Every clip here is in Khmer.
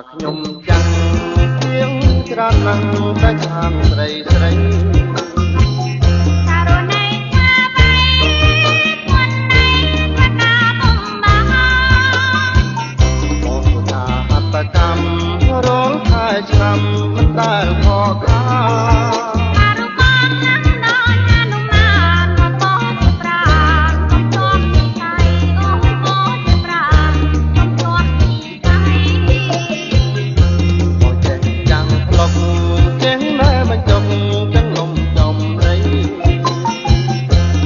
ខ្ញុំចាំទៀងច្រានណាស់តែខាងស្រីស្រីការណៃថាបៃមុនណៃកណាបំបាមកថាហត្តកម្មរងខែឆ្នាំមិនដែលខកខាអារុបងណាស់ដល់អនុមានមកបោះជាប្រាណកុំជាប់ទីដៃអូបោះជាប្រាណកុំជាប់ទីដៃមកចេះចាំងផ្លុកចេះតែបញ្ចុកទាំងលំចំរៃ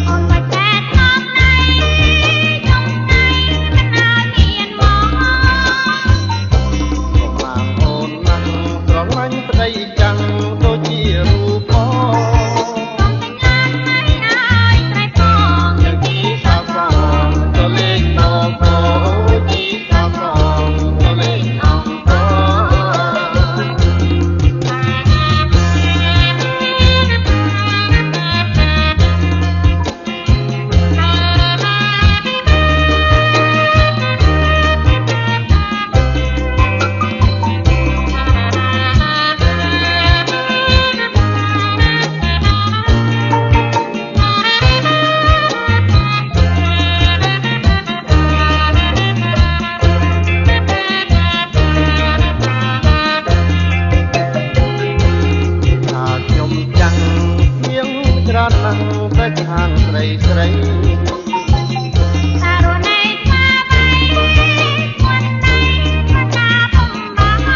អូនមកតែថប់ណៃចុងណៃមិនឲ្យមានមកកុំឡាងអូនណាស់ស្រឡាញ់ប្តីចាំងដូចជារូបផង កុំកញ្ញាណៃឲ្យត្រៃផងយ៉ាងទីសាសងក៏លេងមកក៏ទីសាសងក៏លេងអង្គខ្ញុំចាំងទៀងច្រានណាស់តែខាងស្រីស្រីការណៃថាបៃមុនណៃកណាបំបា ប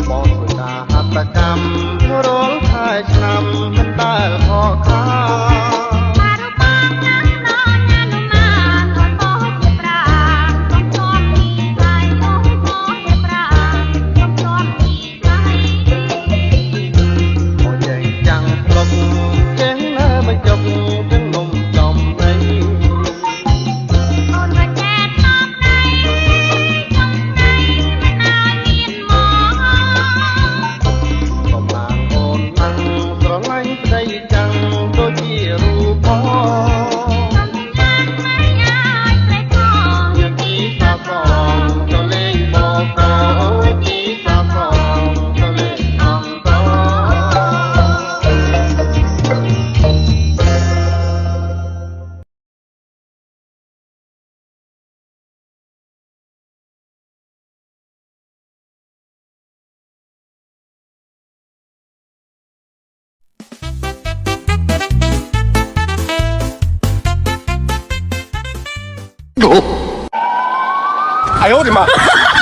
ងធ្វើការហត្តកម្មរាល់ខែឆ្នាំមិនដែលខកខា អារុបងណាស់ដល់អនុមានមកបោះជាប្រាណកុំជាប់ទីដៃអូបោះជាប្រាណកុំជាប់ទីដៃមកចេះចាំងផ្លុកចេះតែបញ្ចុកទាំងនំចំរៃអូនមកតែថប់ណៃចុងណៃមិនឲ្យមានមក កំឡាងអូនណាស់ស្រឡាញ់ប្តីចាំងដូចជារូបផង កុំកញ្ញាណៃឲ្យត្រៃផងយ៉ាងទីសាសងក៏លេងមកក៏ទីសាសងក៏លេងអង្គ哎呦我的妈！